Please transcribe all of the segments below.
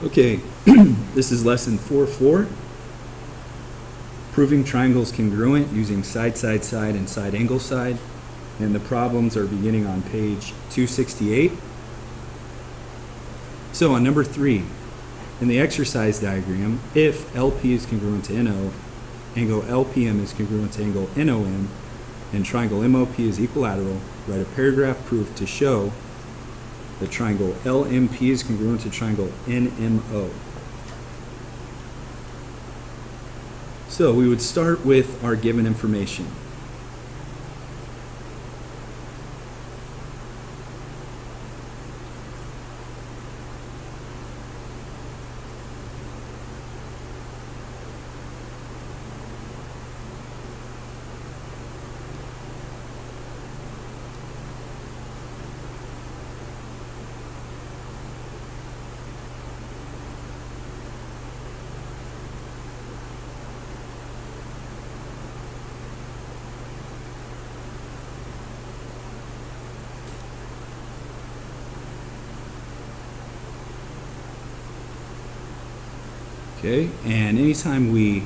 Okay, this is lesson 4.4, proving triangles congruent using side, side, side, and side angle side. And the problems are beginning on page 268. So on number 3, in the exercise diagram, if LP is congruent to NO, angle LPM is congruent to angle NOM, and triangle MOP is equilateral, write a paragraph proof to show that triangle LMP is congruent to triangle NMO. So we would start with our given information. Okay, and anytime we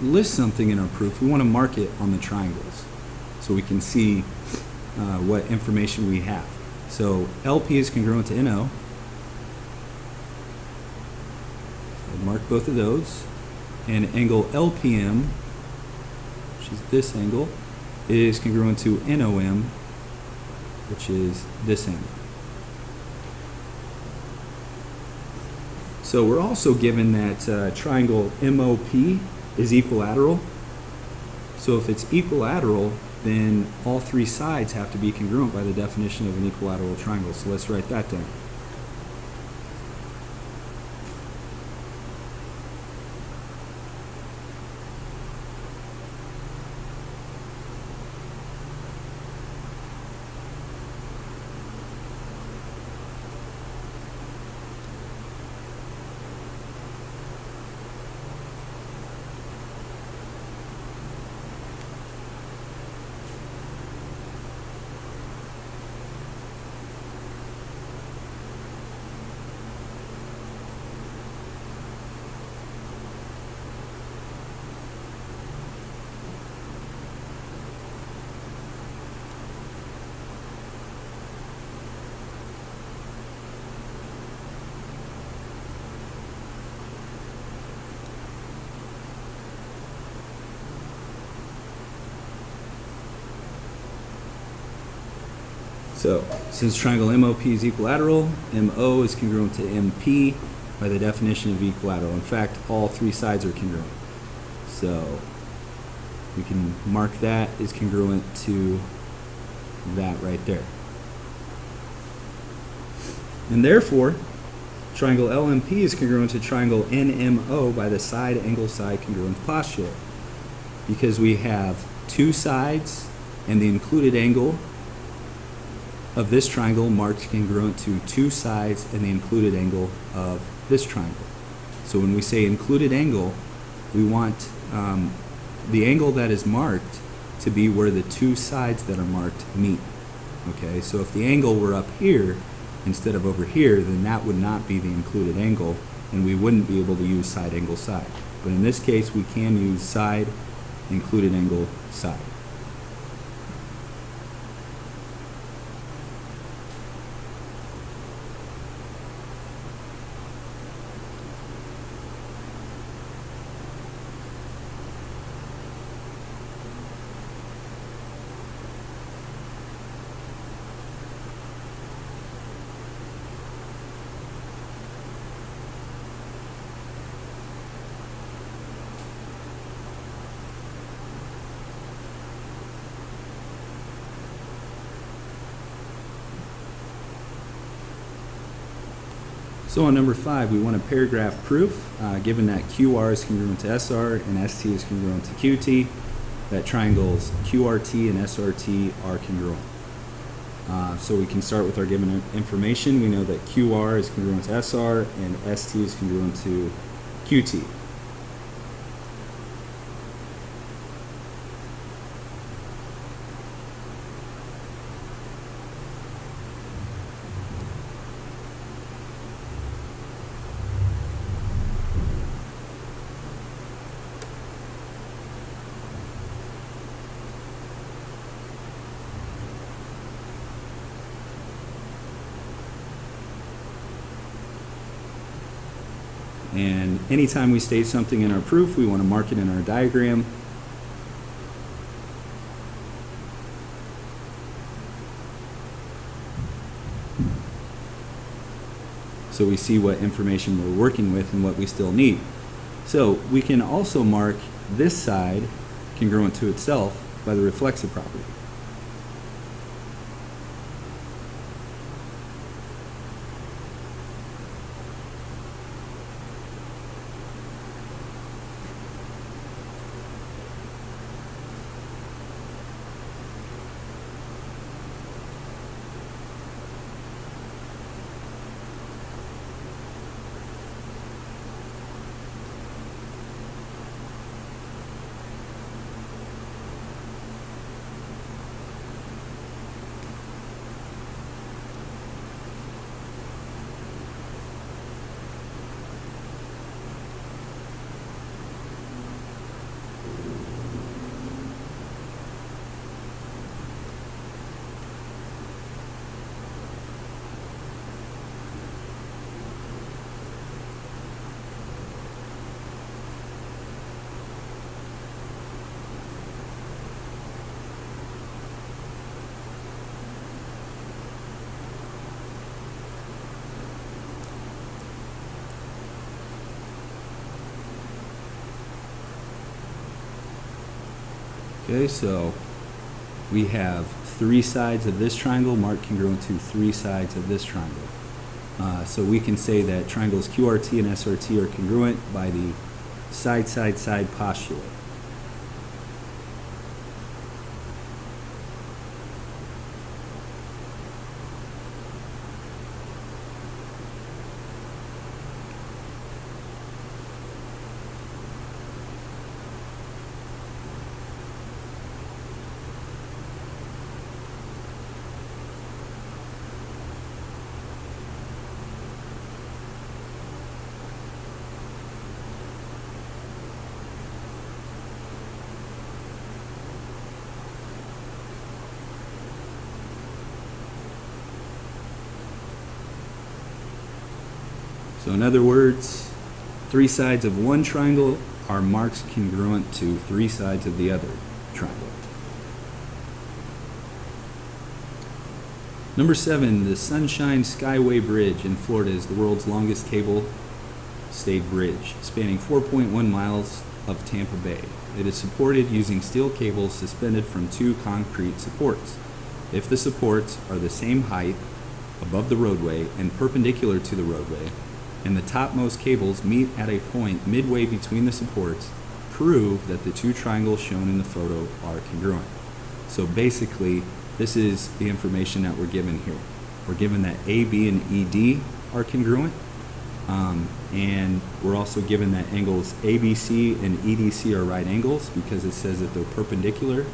list something in our proof, we want to mark it on the triangles so we can see what information we have. So LP is congruent to NO. I'll mark both of those. And angle LPM, which is this angle, is congruent to NOM, which is this angle. So we're also given that triangle MOP is equilateral. So if it's equilateral, then all three sides have to be congruent by the definition of an equilateral triangle. So let's write that down. So, since triangle MOP is equilateral, MO is congruent to MP by the definition of equilateral. In fact, all three sides are congruent. So, we can mark that as congruent to that right there. And therefore, triangle LMP is congruent to triangle NMO by the side angle side congruence postulate. Because we have two sides and the included angle of this triangle marked congruent to two sides and the included angle of this triangle. So when we say included angle, we want the angle that is marked to be where the two sides that are marked meet. Okay, so if the angle were up here instead of over here, then that would not be the included angle, and we wouldn't be able to use side angle side. But in this case, we can use side included angle side. So on number 5, we want a paragraph proof, given that QR is congruent to SR and ST is congruent to QT, that triangles QRT and SRT are congruent. So we can start with our given information. We know that QR is congruent to SR and ST is congruent to QT. And anytime we state something in our proof, we want to mark it in our diagram. So we see what information we're working with and what we still need. So we can also mark this side congruent to itself by the reflexive property. Okay, so we have 3 sides of this triangle marked congruent to 3 sides of this triangle. So we can say that triangles QRT and SRT are congruent by the side postulate. So in other words, 3 sides of one triangle are marks congruent to 3 sides of the other triangle. Number 7, the Sunshine Skyway Bridge in Florida is the world's longest cable-stayed bridge, spanning 4.1 miles of Tampa Bay. It is supported using steel cables suspended from 2 concrete supports. If the supports are the same height above the roadway and perpendicular to the roadway, and the topmost cables meet at a point midway between the supports, prove that the 2 triangles shown in the photo are congruent. So basically, this is the information that we're given here. We're given that AB and ED are congruent, and we're also given that angles ABC and EDC are right angles because it says that they're perpendicular,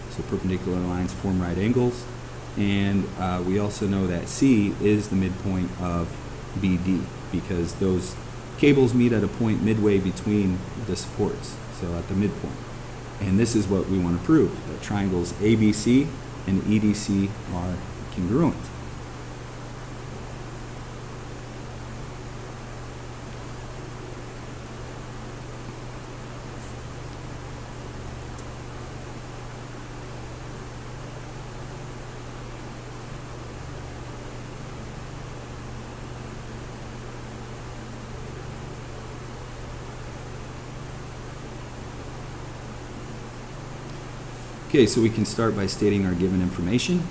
so perpendicular lines form right angles, and we also know that C is the midpoint of BD because those cables meet at a point midway between the supports, so at the midpoint. And this is what we want to prove, that triangles ABC and EDC are congruent. Okay, so we can start by stating our given information.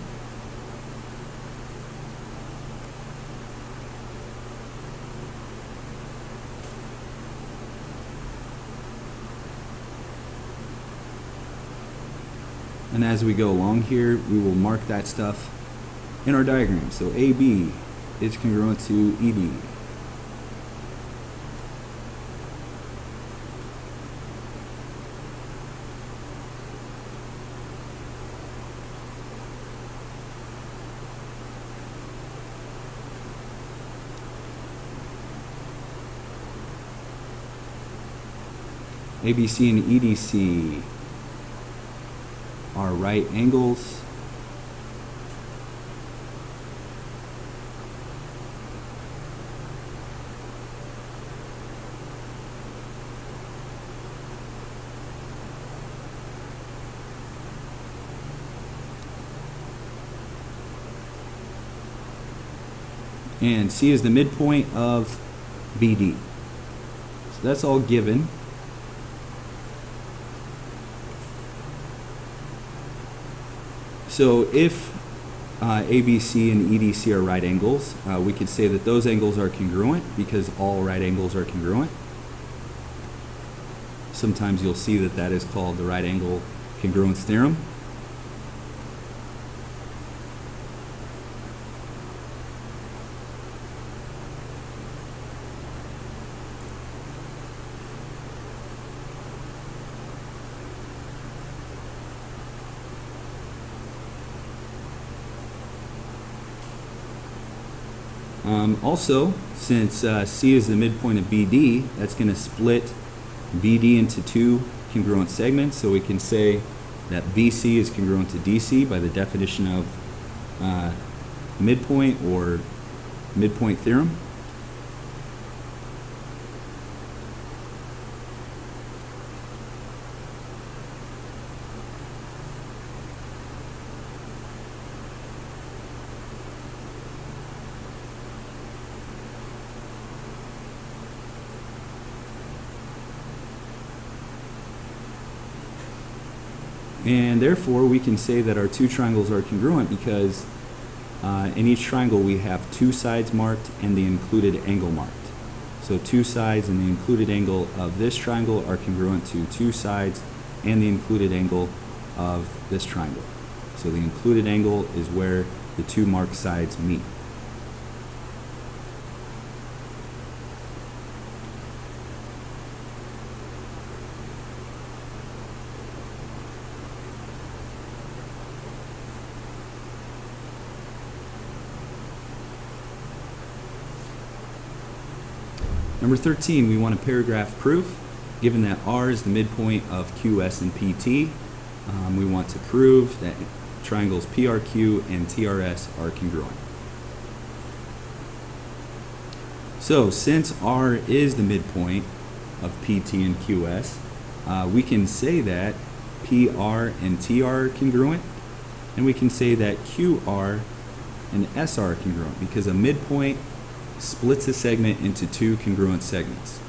And as we go along here, we will mark that stuff in our diagram. So AB is congruent to ED. ABC and EDC are right angles. And C is the midpoint of BD. So that's all given. So if ABC and EDC are right angles, we could say that those angles are congruent because all right angles are congruent. Sometimes you'll see that that is called the right angle congruence theorem. Also, since C is the midpoint of BD, that's going to split BD into two congruent segments. So we can say that BC is congruent to DC by the definition of midpoint or midpoint theorem. And therefore, we can say that our two triangles are congruent because in each triangle we have two sides marked and the included angle marked. So two sides and the included angle of this triangle are congruent to two sides and the included angle of this triangle. So the included angle is where the two marked sides meet. Number 13, we want a paragraph proof. Given that R is the midpoint of QS and PT, we want to prove that triangles PRQ and TRS are congruent. So since R is the midpoint of PT and QS, we can say that PR and TR are congruent, and we can say that QR and SR are congruent because a midpoint splits a segment into two congruent segments.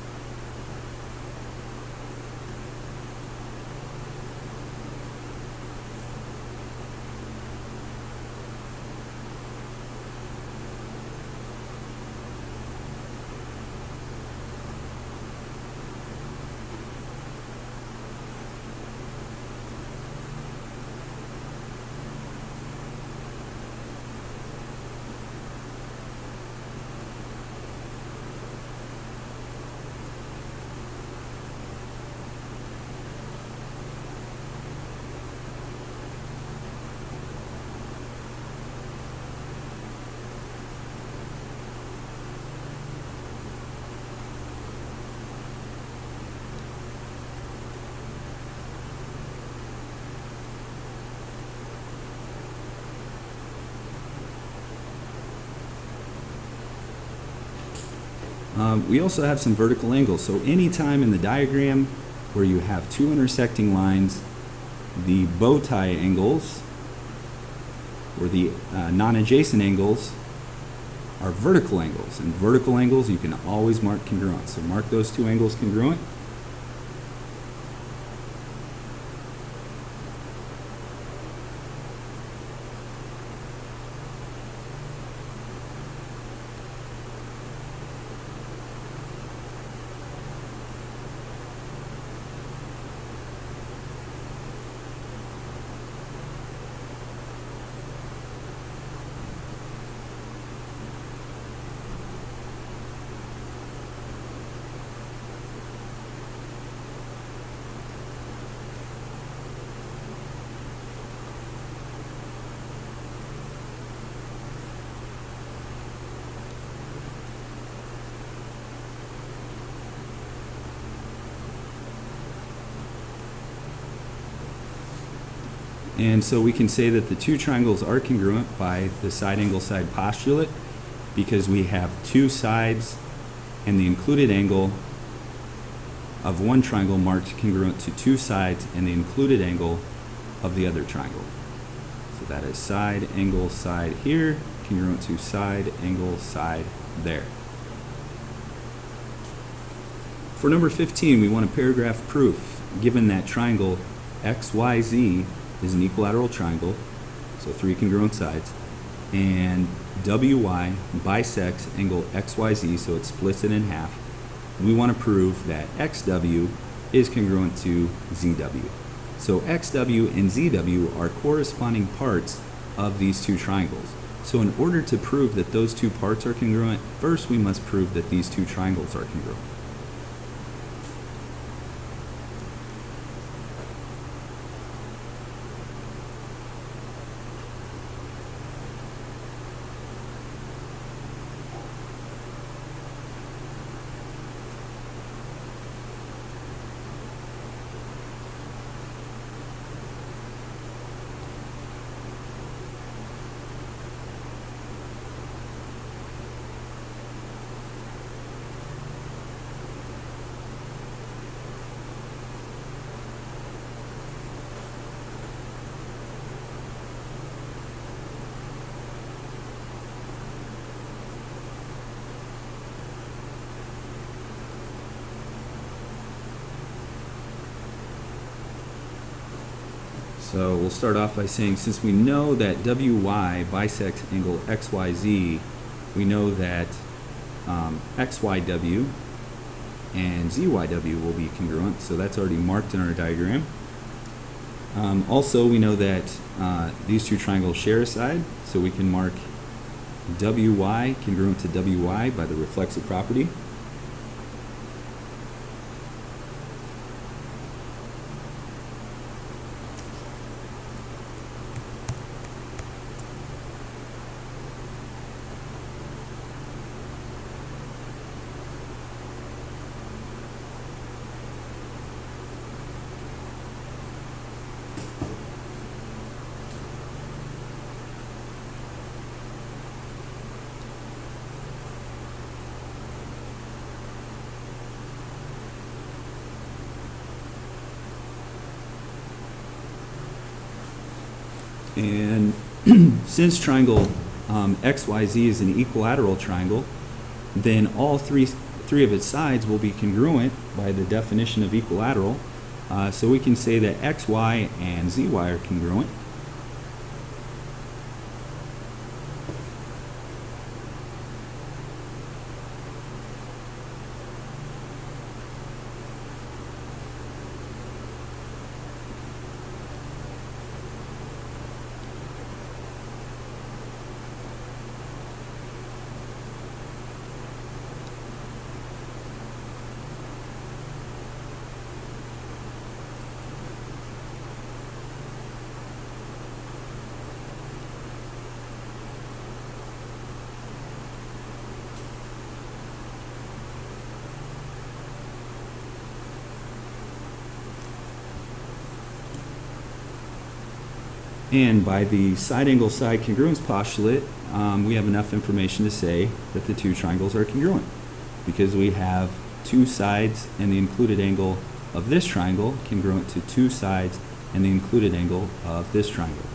We also have some vertical angles. So anytime in the diagram where you have two intersecting lines, the bow tie angles or the non-adjacent angles are vertical angles. And vertical angles you can always mark congruent. So mark those two angles congruent. And so we can say that the two triangles are congruent by the side angle side postulate because we have two sides and the included angle of one triangle marked congruent to two sides and the included angle of the other triangle. So that is side angle side here congruent to side, angle, side there. For number 15, we want a paragraph proof. Given that triangle XYZ is an equilateral triangle, so 3 congruent sides, and WY bisects angle XYZ, so it splits it in half, we want to prove that XW is congruent to ZW. So XW and ZW are corresponding parts of these two triangles. So in order to prove that those two parts are congruent, first we must prove that these two triangles are congruent. So we'll start off by saying, since we know that WY bisects angle XYZ, we know that XYW and ZYW will be congruent, so that's already marked in our diagram. Also, we know that these two triangles share a side, so we can mark WY congruent to WY by the reflexive property. And since triangle XYZ is an equilateral triangle, then all three of its sides will be congruent by the definition of equilateral. So we can say that XY and ZY are congruent. And by the side angle side congruence postulate, we have enough information to say that the two triangles are congruent, because we have two sides and the included angle of this triangle congruent to two sides and the included angle of this triangle.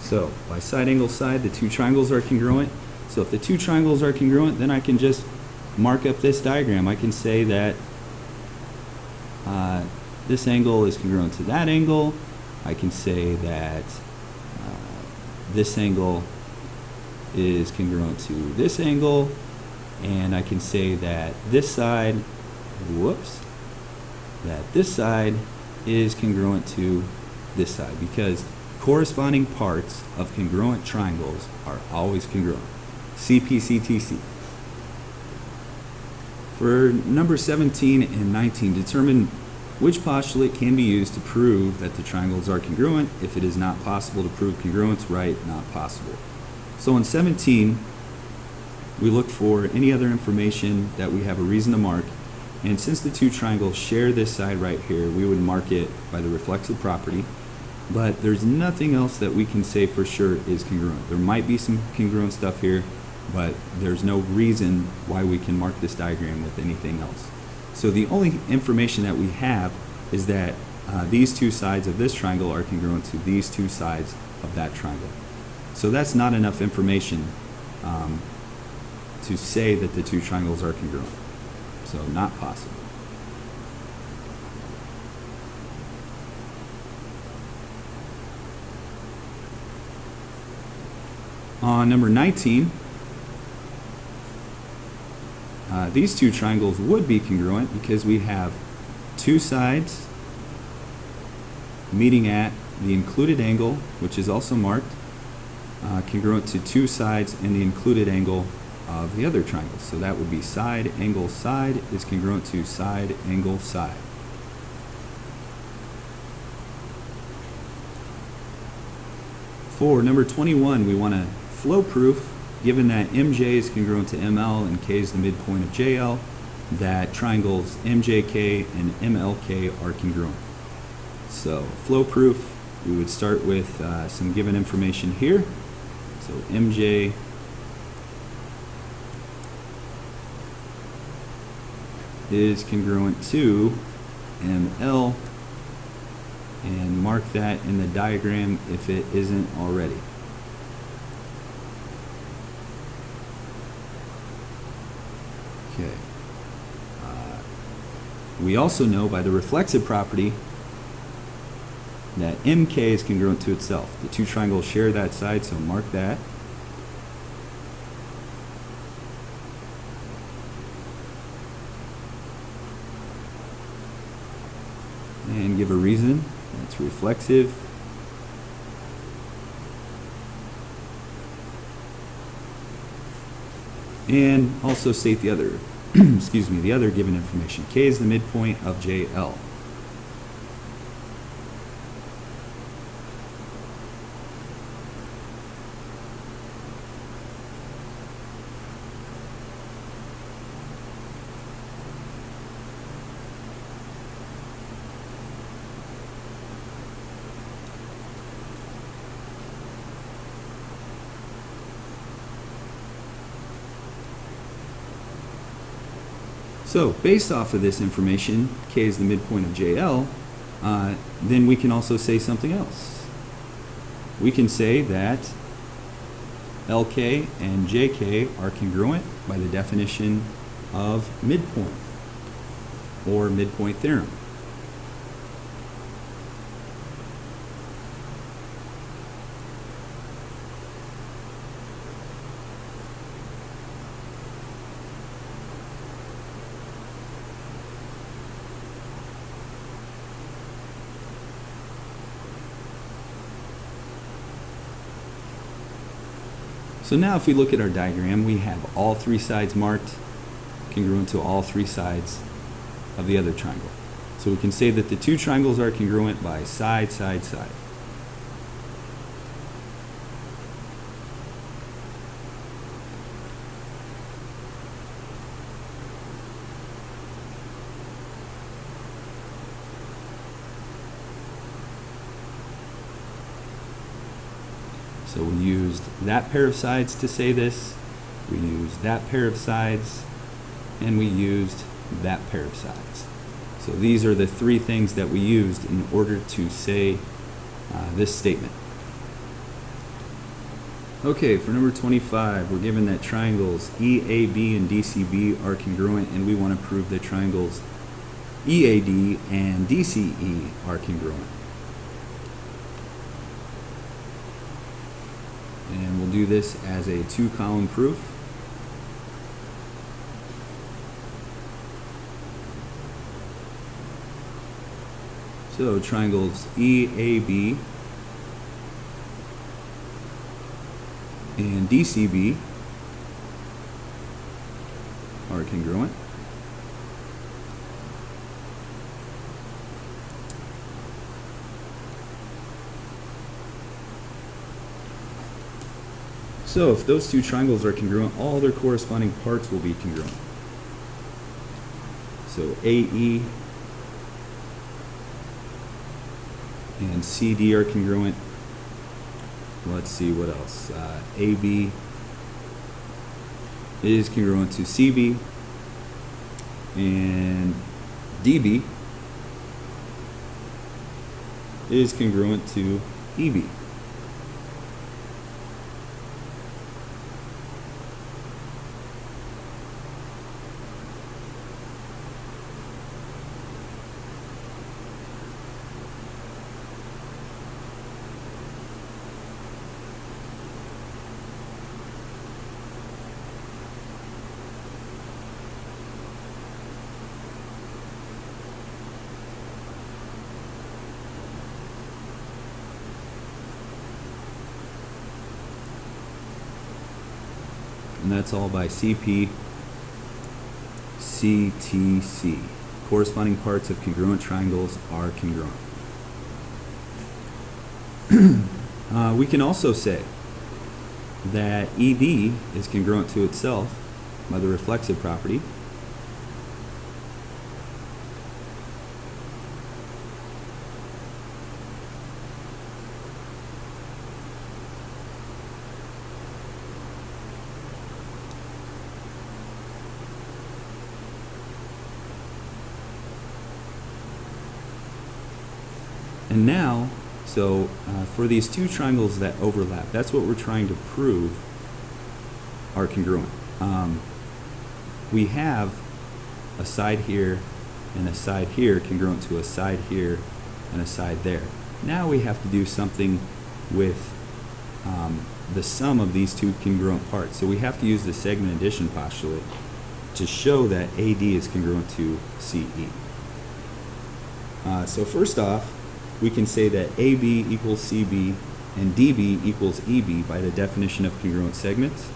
So by side angle side, the two triangles are congruent. So if the two triangles are congruent, then I can just mark up this diagram. I can say that this angle is congruent to that angle. I can say that this angle is congruent to this angle, and I can say that this side, that this side is congruent to this side, because corresponding parts of congruent triangles are always congruent. CPCTC. For number 17 and 19, determine which postulate can be used to prove that the triangles are congruent. If it is not possible to prove congruence, write not possible. So in 17, we look for any other information that we have a reason to mark, and since the two triangles share this side right here, we would mark it by the reflexive property, but there's nothing else that we can say for sure is congruent. There might be some congruent stuff here, but there's no reason why we can mark this diagram with anything else. So the only information that we have is that these two sides of this triangle are congruent to these two sides of that triangle. So that's not enough information to say that the two triangles are congruent. So not possible. On number 19, these two triangles would be congruent because we have two sides meeting at the included angle, which is also marked, congruent to two sides and the included angle of the other triangle. So that would be side, angle, side is congruent to side, angle, side. For number 21, we want to flow proof, given that MJ is congruent to ML and K is the midpoint of JL, that triangles MJK and MLK are congruent. So flow proof, we would start with some given information here. So MJ is congruent to ML, and mark that in the diagram if it isn't already. Okay. We also know by the reflexive property that MK is congruent to itself. The two triangles share that side, so mark that. And give a reason. It's reflexive. And also state the other, excuse me, the other given information. K is the midpoint of JL. So based off of this information, K is the midpoint of JL, then we can also say something else. We can say that LK and JK are congruent by the definition of midpoint, or midpoint theorem. So now if we look at our diagram, we have all three sides marked congruent to all three sides of the other triangle. So we can say that the two triangles are congruent by side, side, side. So we used that pair of sides to say this, we used that pair of sides, and we used that pair of sides. So these are the three things that we used in order to say this statement. Okay, for number 25, we're given that triangles EAB and DCB are congruent, and we want to prove that triangles EAD and DCE are congruent. And we'll do this as a 2-column proof. So triangles EAB and DCB are congruent. So if those two triangles are congruent, all their corresponding parts will be congruent. So AE and CD are congruent. Let's see what else. AB is congruent to CB, and DB is congruent to EB. And that's all by CP CTC. Corresponding parts of congruent triangles are congruent. We can also say that ED is congruent to itself by the reflexive property. And now, for these two triangles that overlap, that's what we're trying to prove are congruent. We have a side here and a side here congruent to a side here and a side there. Now we have to do something with the sum of these two congruent parts. So we have to use the segment addition postulate to show that AD is congruent to CE. So first off, we can say that AB equals CB and DB equals EB by the definition of congruent segments.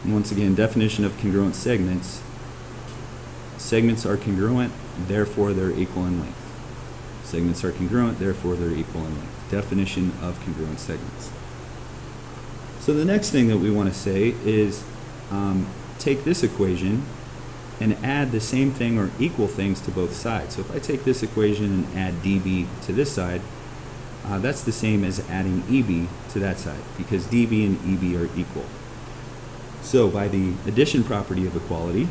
And once again, definition of congruent segments. Segments are congruent, therefore they're equal in length. Segments are congruent, therefore they're equal in length. Definition of congruent segments. So the next thing that we want to say is take this equation and add the same thing or equal things to both sides. So if I take this equation and add DB to this side, that's the same as adding EB to that side, because DB and EB are equal. So by the addition property of equality,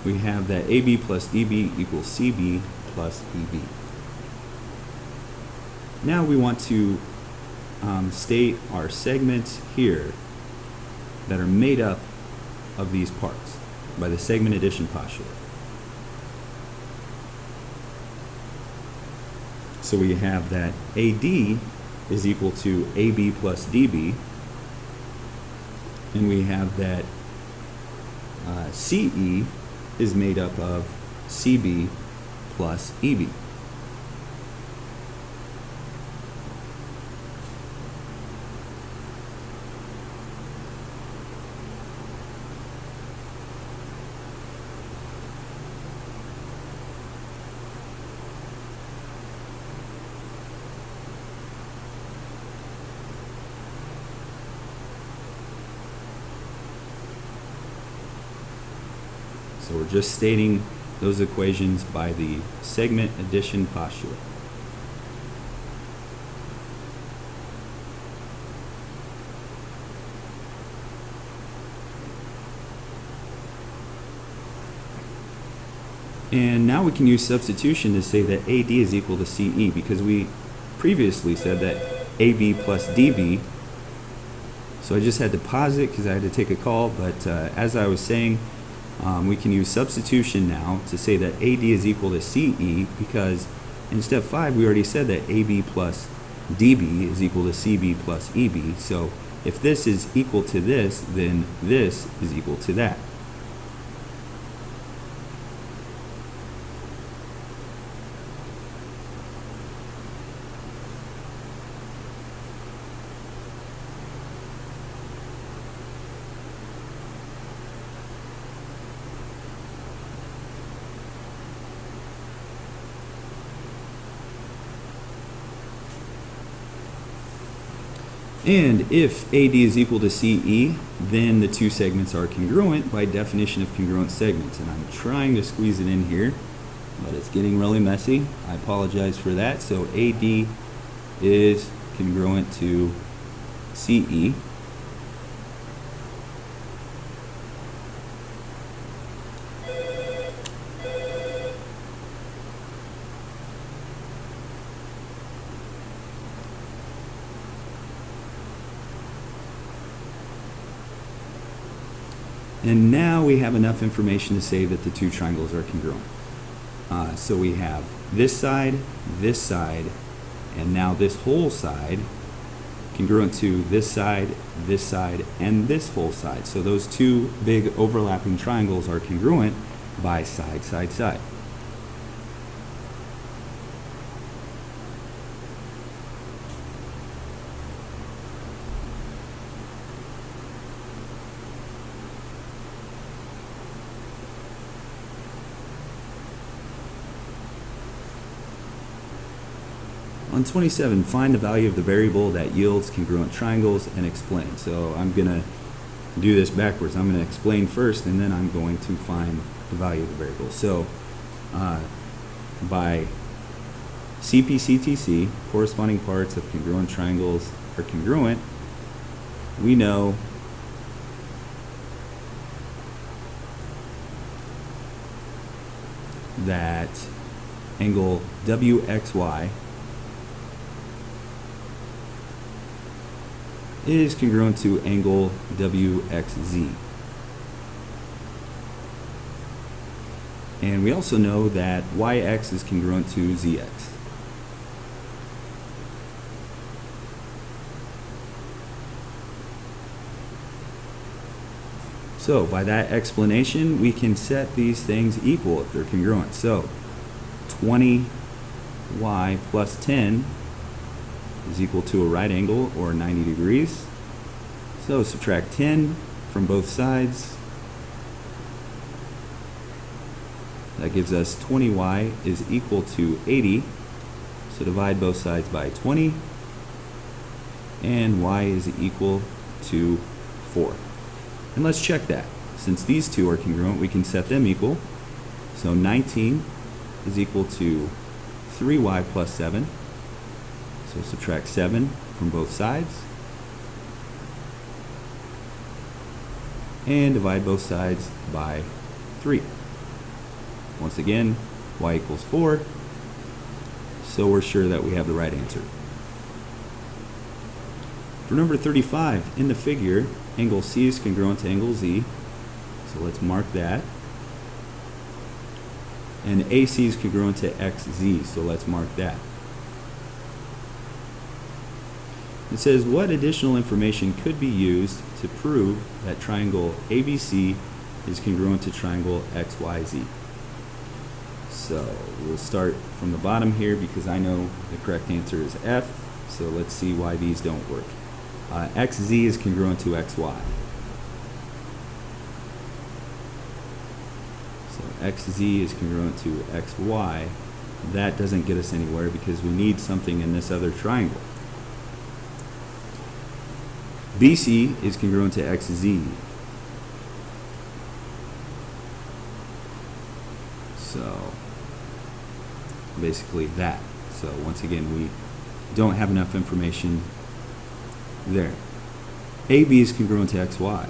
we have that AB plus DB equals CB plus EB. Now we want to state our segments here that are made up of these parts by the segment addition postulate. So we have that AD is equal to AB plus DB, and we have that CE is made up of CB plus EB. So we're just stating those equations by the segment addition postulate. And now we can use substitution to say that AD is equal to CE, because we previously said that AB plus DB. So I just had to pause it because I had to take a call, but as I was saying, we can use substitution now to say that AD is equal to CE, because in step 5 we already said that AB plus DB is equal to CB plus EB. So if this is equal to this, then this is equal to that. And if AD is equal to CE, then the two segments are congruent by definition of congruent segments. And I'm trying to squeeze it in here, but it's getting really messy. I apologize for that. So AD is congruent to CE. And now we have enough information to say that the two triangles are congruent. So we have this side, and now this whole side congruent to this side, and this whole side. So those two big overlapping triangles are congruent by side, side, side. On 27, find the value of the variable that yields congruent triangles and explain. So I'm going to do this backwards. I'm going to explain first, and then I'm going to find the value of the variable. So by CP/CTC, corresponding parts of congruent triangles are congruent, we know that angle WXY is congruent to angle WXZ. And we also know that YX is congruent to ZX. So by that explanation, we can set these things equal if they're congruent. So 20y plus 10 is equal to a right angle, or 90 degrees. So subtract 10 from both sides. That gives us 20y is equal to 80. So divide both sides by 20. And y is equal to 4. And let's check that. Since these two are congruent, we can set them equal. So 19 is equal to 3y plus 7. So subtract 7 from both sides. And divide both sides by 3. Once again, y equals 4. So we're sure that we have the right answer. For number 35, in the figure, angle C is congruent to angle Z. So let's mark that. And AC is congruent to XZ. So let's mark that. It says, what additional information could be used to prove that triangle ABC is congruent to triangle XYZ? So we'll start from the bottom here because I know the correct answer is F. So let's see why these don't work. XZ is congruent to XY. So XZ is congruent to XY. That doesn't get us anywhere because we need something in this other triangle. BC is congruent to XZ. So basically that. So once again, we don't have enough information there. AB is congruent to XY.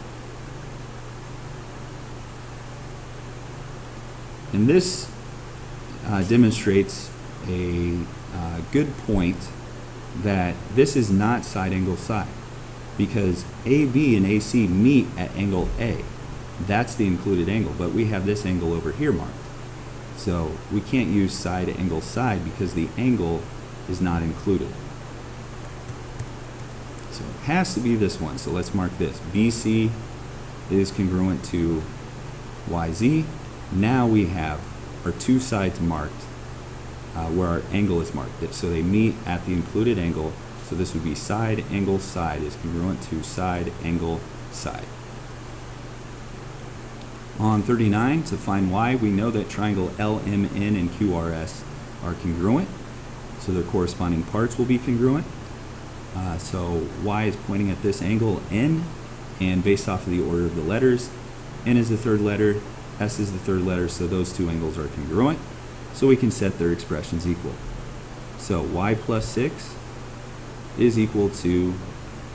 And this demonstrates a good point that this is not side angle side, because AB and AC meet at angle A. That's the included angle, but we have this angle over here marked. So we can't use side angle side because the angle is not included. So it has to be this one. So let's mark this. BC is congruent to YZ. Now we have our two sides marked where our angle is marked. So they meet at the included angle. So this would be side angle side is congruent to side angle side. On 39, to find y, we know that triangle LMN and QRS are congruent. So their corresponding parts will be congruent. So y is pointing at this angle N, and based off of the order of the letters, N is the third letter, S is the third letter, so those two angles are congruent. So we can set their expressions equal. So y plus 6 is equal to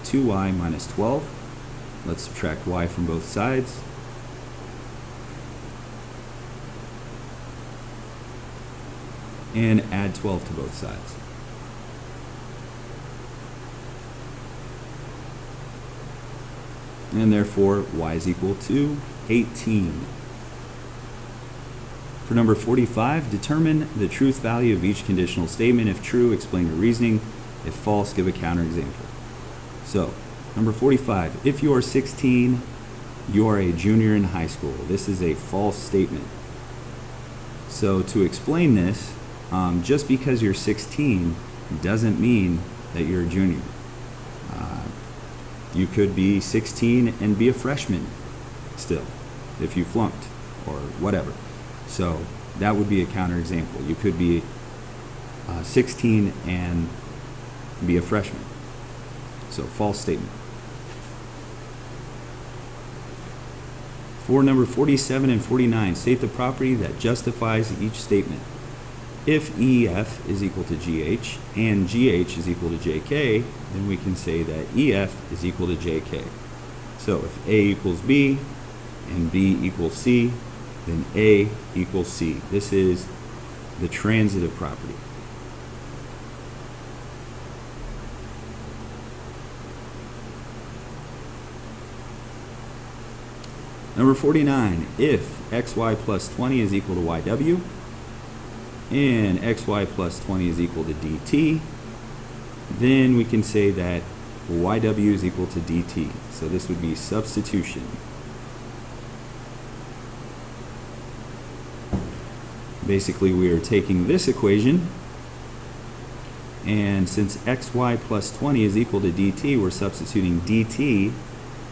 2y minus 12. Let's subtract y from both sides. And add 12 to both sides. And therefore, y is equal to 18. For number 45, determine the truth value of each conditional statement. If true, explain your reasoning. If false, give a counterexample. So, number 45, if you are 16, you are a junior in high school. This is a false statement. So to explain this, just because you're 16 doesn't mean that you're a junior. You could be 16 and be a freshman still, if you flunked or whatever. So that would be a counterexample. You could be 16 and be a freshman. So false statement. For number 47 and 49, state the property that justifies each statement. If EF is equal to GH and GH is equal to JK, then we can say that EF is equal to JK. So if A equals B and B equals C, then A equals C. This is the transitive property. Number 49, if xy plus 20 is equal to yw, and xy plus 20 is equal to dt, then we can say that yw is equal to dt. So this would be substitution. Basically, we are taking this equation, and since xy plus 20 is equal to dt, we're substituting dt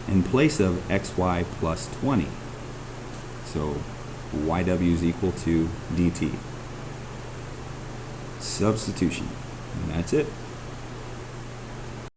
in place of xy plus 20. So yw is equal to dt. Substitution. And that's it.